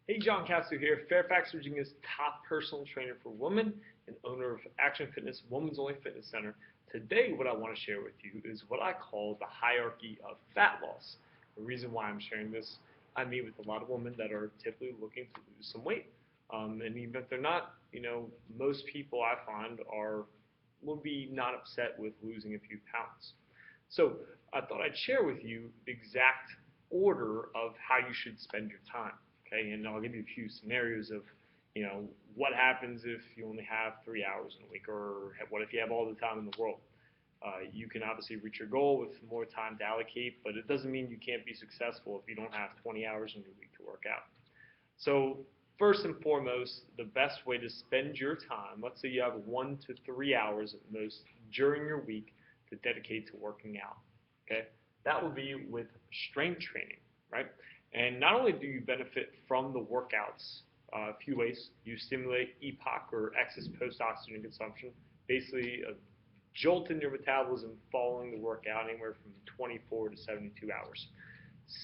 Hey, John Castle here, Fairfax, Virginia's top personal trainer for women and owner of Action Fitness Women's Only Fitness Center. Today, what I want to share with you is what I call the hierarchy of fat loss. The reason why I'm sharing this, I meet with a lot of women that are typically looking to lose some weight. And even if they're not, most people I find will be not upset with losing a few pounds. So I thought I'd share with you the exact order of how you should spend your time. Okay, and I'll give you a few scenarios of, what happens if you only have 3 hours in a week, or what if you have all the time in the world. You can obviously reach your goal with more time to allocate, but it doesn't mean you can't be successful if you don't have 20 hours in your week to work out. So first and foremost, the best way to spend your time, let's say you have 1 to 3 hours at most during your week to dedicate to working out. Okay, that will be with strength training, right? And not only do you benefit from the workouts, a few ways. You stimulate EPOC, or excess post-oxygen consumption, basically a jolt in your metabolism following the workout, anywhere from 24 to 72 hours.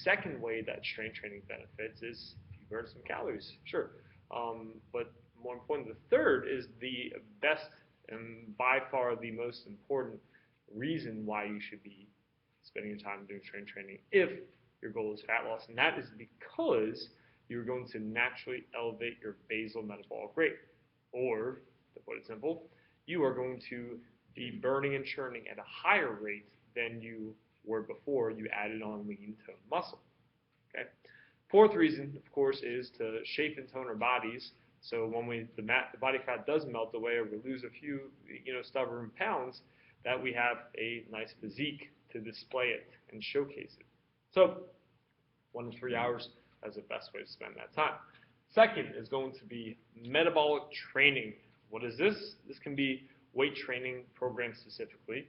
Second way that strength training benefits is you burn some calories, sure. But more important, the third is the best and by far the most important reason why you should be spending your time doing strength training if your goal is fat loss, and that is because you're going to naturally elevate your basal metabolic rate. Or, to put it simple, you are going to be burning and churning at a higher rate than you were before you added on lean toned muscle. Okay. Fourth reason, of course, is to shape and tone our bodies. So when the body fat does melt away, or we lose a few, stubborn pounds, that we have a nice physique to display it and showcase it. So 1 to 3 hours is the best way to spend that time. Second is going to be metabolic training. What is this? This can be weight training programs specifically,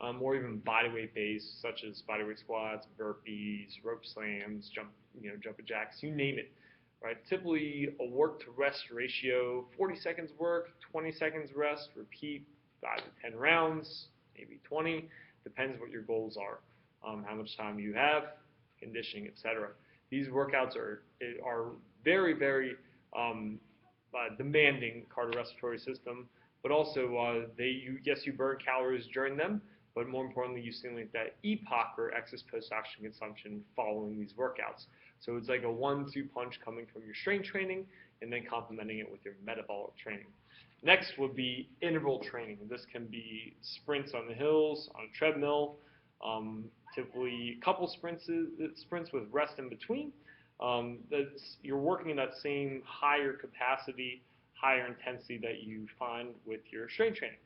or even bodyweight based, such as bodyweight squats, burpees, rope slams, jumping jacks, you name it. Right? Typically a work to rest ratio: 40 seconds work, 20 seconds rest, repeat 5 to 10 rounds, maybe 20, depends what your goals are, how much time you have, conditioning, etc. These workouts are very, very demanding cardiorespiratory system, but also yes, you burn calories during them, but more importantly, you stimulate that EPOC, or excess post-oxygen consumption, following these workouts. So it's like a 1-2 punch coming from your strength training and then complementing it with your metabolic training. Next would be interval training. This can be sprints on the hills, on a treadmill, typically a couple sprints with rest in between. You're working in that same higher capacity, higher intensity that you find with your strength training.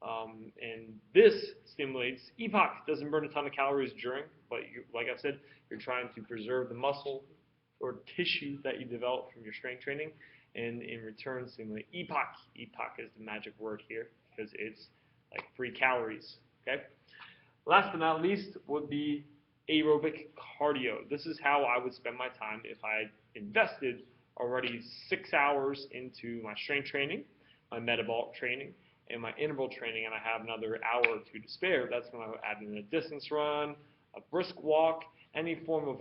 And this stimulates EPOC. It doesn't burn a ton of calories during, but like I said, you're trying to preserve the muscle or tissue that you develop from your strength training, and in return stimulate EPOC. EPOC is the magic word here because it's like free calories. Okay. Last but not least would be aerobic cardio. This is how I would spend my time if I invested already 6 hours into my strength training, my metabolic training, and my interval training, and I have another hour or two to spare. That's when I would add in a distance run, a brisk walk, any form of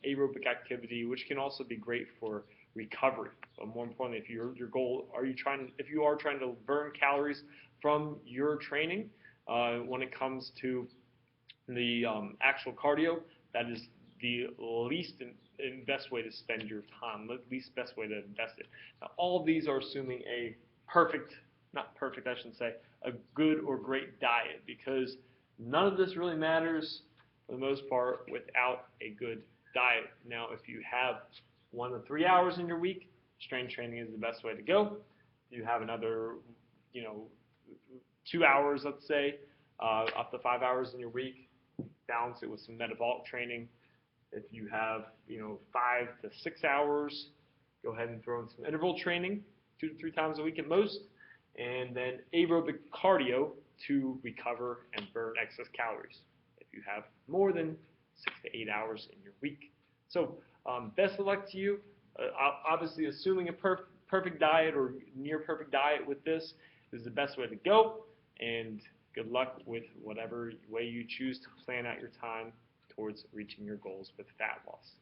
aerobic activity, which can also be great for recovery. But more importantly, if your goal, if you are trying to burn calories from your training, when it comes to the actual cardio, that is the least and best way to spend your time, the least best way to invest it. Now, all of these are assuming a not perfect, I shouldn't say, a good or great diet, because none of this really matters for the most part without a good diet. Now, if you have 1 to 3 hours in your week, strength training is the best way to go. If you have another, 2 hours, let's say, up to 5 hours in your week, balance it with some metabolic training. If you have, 5 to 6 hours, go ahead and throw in some interval training 2 to 3 times a week at most, and then aerobic cardio to recover and burn excess calories if you have more than 6 to 8 hours in your week. So best of luck to you. Obviously, assuming a perfect diet or near perfect diet with this is the best way to go, and good luck with whatever way you choose to plan out your time towards reaching your goals with fat loss.